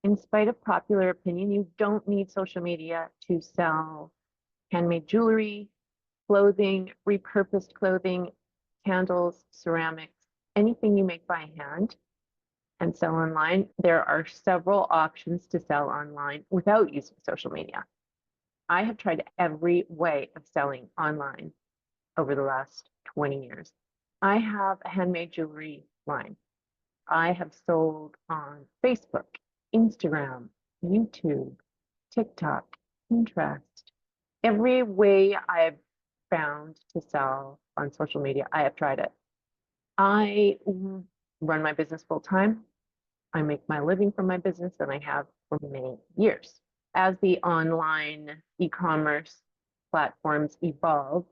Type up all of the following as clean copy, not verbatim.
In spite of popular opinion, you don't need social media to sell handmade jewelry, clothing, repurposed clothing, candles, ceramics, anything you make by hand and sell online. There are several options to sell online without using social media. I have tried every way of selling online over the last 20 years. I have a handmade jewelry line. I have sold on Facebook, Instagram, YouTube, TikTok, Pinterest. Every way I've found to sell on social media, I have tried it. I run my business full time. I make my living from my business, and I have for many years. As the online e-commerce platforms evolve,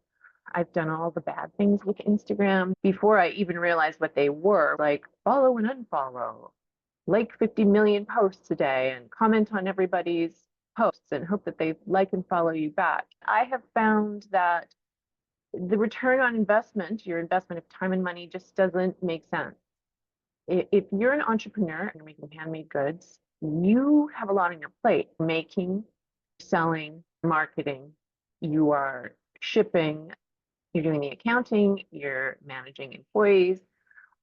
I've done all the bad things with Instagram before I even realized what they were, like follow and unfollow, like 50 million posts a day, and comment on everybody's posts and hope that they like and follow you back. I have found that the return on investment, your investment of time and money, just doesn't make sense. If you're an entrepreneur and you're making handmade goods, you have a lot on your plate: making, selling, marketing. You are shipping, you're doing the accounting, you're managing employees,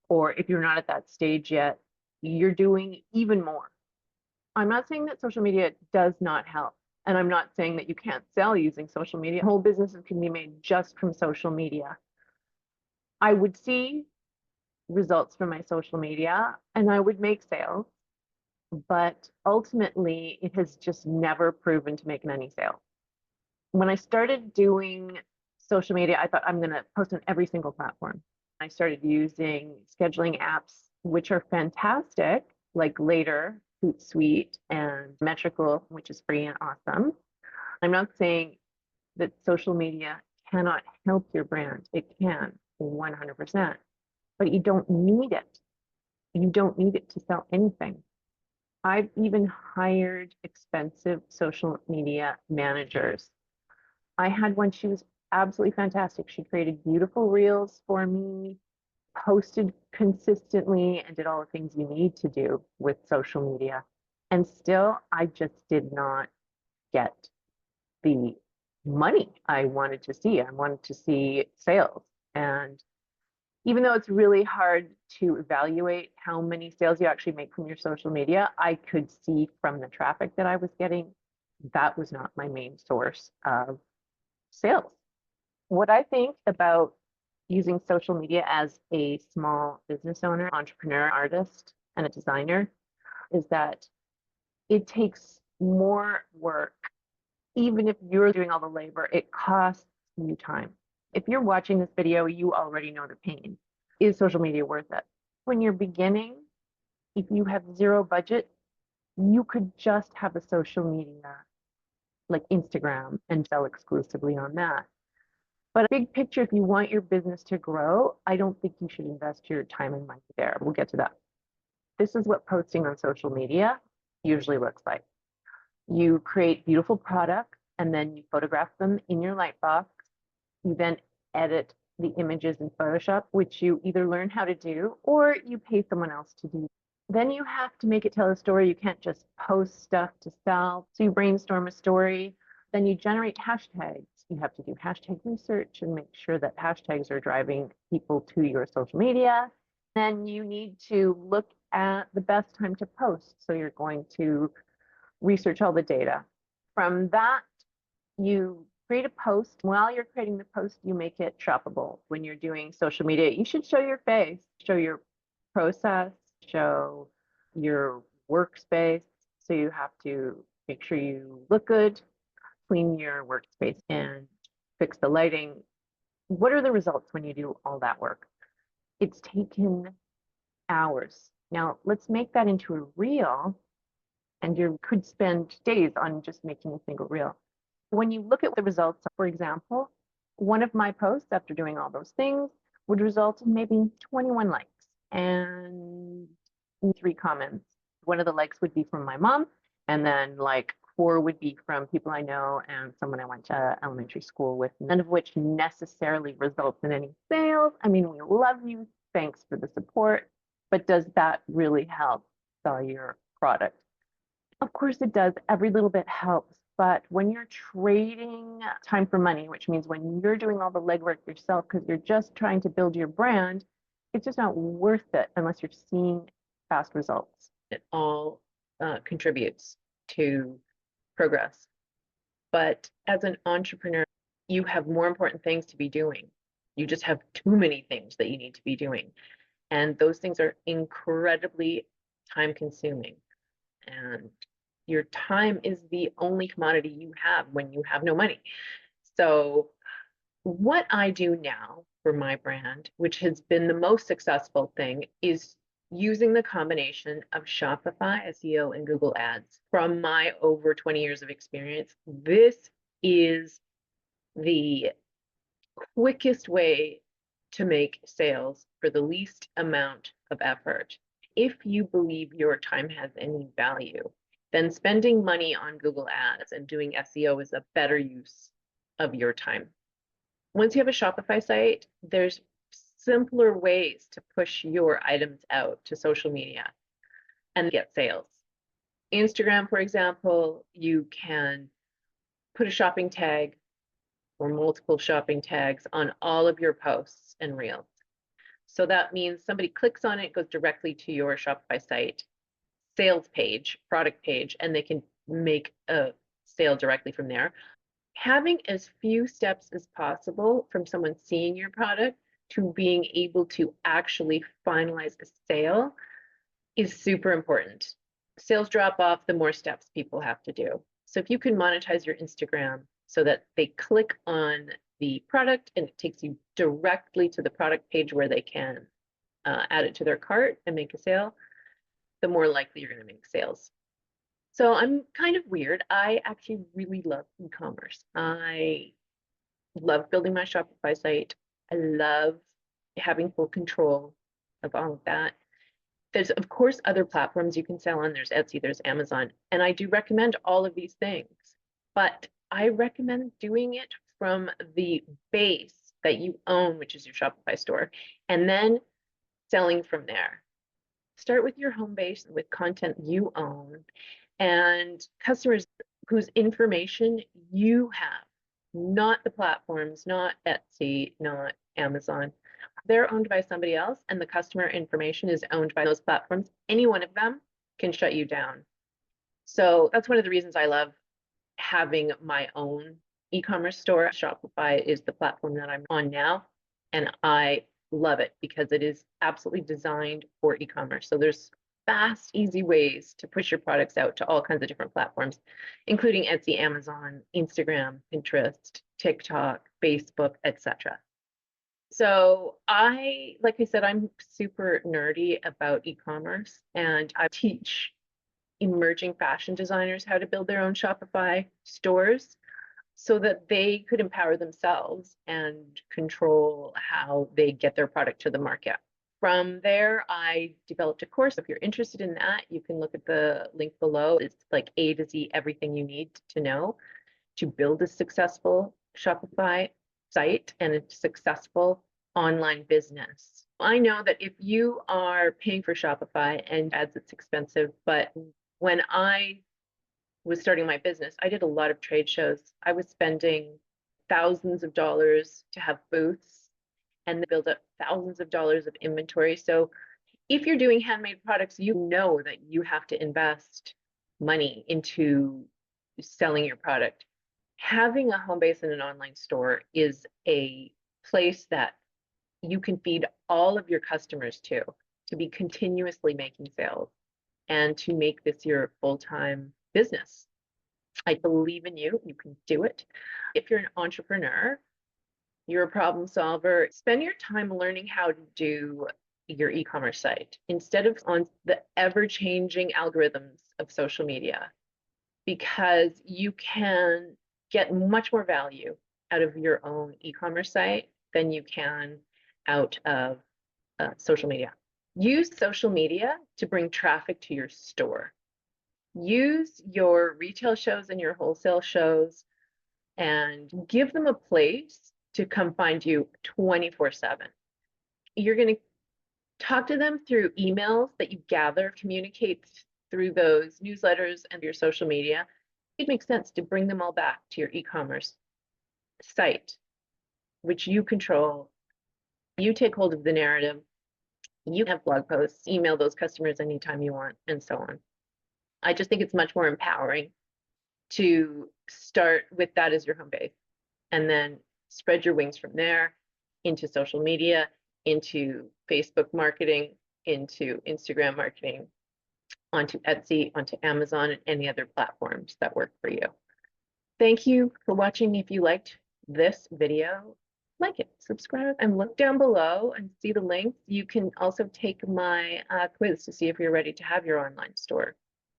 or if you're not at that stage yet, you're doing even more. I'm not saying that social media does not help, and I'm not saying that you can't sell using social media. Whole businesses can be made just from social media. I would see results from my social media and I would make sales, but ultimately it has just never proven to make any sales. When I started doing social media, I thought I'm going to post on every single platform. I started using scheduling apps, which are fantastic, like Later, Hootsuite, and Metrical, which is free and awesome. I'm not saying that social media cannot help your brand. It can, 100%, but you don't need it. You don't need it to sell anything. I've even hired expensive social media managers. I had one, she was absolutely fantastic. She created beautiful reels for me, posted consistently, and did all the things you need to do with social media. And still, I just did not get the money I wanted to see. I wanted to see sales. And even though it's really hard to evaluate how many sales you actually make from your social media, I could see from the traffic that I was getting, that was not my main source of sales. What I think about using social media as a small business owner, entrepreneur, artist, and a designer is that it takes more work. Even if you're doing all the labor, it costs you time. If you're watching this video, you already know the pain. Is social media worth it? When you're beginning, if you have zero budget, you could just have a social media like Instagram and sell exclusively on that. But big picture, if you want your business to grow, I don't think you should invest your time and money there. We'll get to that. This is what posting on social media usually looks like. You create beautiful products and then you photograph them in your Lightbox. You then edit the images in Photoshop, which you either learn how to do or you pay someone else to do. Then you have to make it tell a story. You can't just post stuff to sell. So you brainstorm a story, then you generate hashtags. You have to do hashtag research and make sure that hashtags are driving people to your social media. Then you need to look at the best time to post. So you're going to research all the data. From that, you create a post. While you're creating the post, you make it shoppable. When you're doing social media, you should show your face, show your process, show your workspace. So you have to make sure you look good, clean your workspace, and fix the lighting. What are the results when you do all that work? It's taken hours. Now, let's make that into a reel, and you could spend days on just making a single reel. When you look at the results, for example, one of my posts after doing all those things would result in maybe 21 likes and 3 comments. One of the likes would be from my mom, and then like 4 would be from people I know and someone I went to elementary school with, none of which necessarily results in any sales. I mean, we love you. Thanks for the support. But does that really help sell your product? course it does. Every little bit helps. But when you're trading time for money, which means when you're doing all the legwork yourself because you're just trying to build your brand, it's just not worth it unless you're seeing fast results. It all contributes to progress. But as an entrepreneur, you have more important things to be doing. You just have too many things that you need to be doing. And those things are incredibly time consuming. And your time is the only commodity you have when you have no money. So what I do now for my brand, which has been the most successful thing, is using the combination of Shopify, SEO, and Google Ads. From my over 20 years of experience, this is the quickest way to make sales for the least amount of effort. If you believe your time has any value, then spending money on Google Ads and doing SEO is a better use of your time. Once you have a Shopify site, there's simpler ways to push your items out to social media and get sales. Instagram, for example, you can put a shopping tag or multiple shopping tags on all of your posts and reels. So that means somebody clicks on it, goes directly to your Shopify site, sales page, product page, and they can make a sale directly from there. Having as few steps as possible from someone seeing your product to being able to actually finalize a sale is super important. Sales drop off the more steps people have to do. So if you can monetize your Instagram so that they click on the product and it takes you directly to the product page where they can add it to their cart and make a sale, the more likely you're going to make sales. So I'm kind of weird. I actually really love e-commerce. I love building my Shopify site. I love having full control of all of that. There's, of course, other platforms you can sell on. There's Etsy, there's Amazon, and I do recommend all of these things. But I recommend doing it from the base that you own, which is your Shopify store, and then selling from there. Start with your home base with content you own and customers whose information you have, not the platforms, not Etsy, not Amazon. They're owned by somebody else, and the customer information is owned by those platforms. Any one of them can shut you down. So that's one of the reasons I love having my own e-commerce store. Shopify is the platform that I'm on now, and I love it because it is absolutely designed for e-commerce. So there's fast, easy ways to push your products out to all kinds of different platforms, including Etsy, Amazon, Instagram, Pinterest, TikTok, Facebook, etc. So like I said, I'm super nerdy about e-commerce, and I teach emerging fashion designers how to build their own Shopify stores so that they could empower themselves and control how they get their product to the market. From there, I developed a course. If you're interested in that, you can look at the link below. It's like A to Z, everything you need to know to build a successful Shopify site and a successful online business. I know that if you are paying for Shopify and ads, it's expensive, but when I was starting my business, I did a lot of trade shows. I was spending thousands of dollars to have booths and build up thousands of dollars of inventory. So if you're doing handmade products, you know that you have to invest money into selling your product. Having a home base and an online store is a place that you can feed all of your customers to be continuously making sales and to make this your full-time business. I believe in you. You can do it. If you're an entrepreneur, you're a problem solver, spend your time learning how to do your e-commerce site instead of on the ever-changing algorithms of social media, because you can get much more value out of your own e-commerce site than you can out of social media. Use social media to bring traffic to your store. Use your retail shows and your wholesale shows and give them a place to come find you 24/7. You're going to talk to them through emails that you gather, communicate through those newsletters and your social media, it makes sense to bring them all back to your e-commerce site, which you control. You take hold of the narrative. You have blog posts, email those customers anytime you want, and so on. I just think it's much more empowering to start with that as your home base and then spread your wings from there into social media, into Facebook marketing, into Instagram marketing, onto Etsy, onto Amazon, and any other platforms that work for you. Thank you for watching. If you liked this video, like it, subscribe, and look down below and see the links. You can also take my quiz to see if you're ready to have your online store.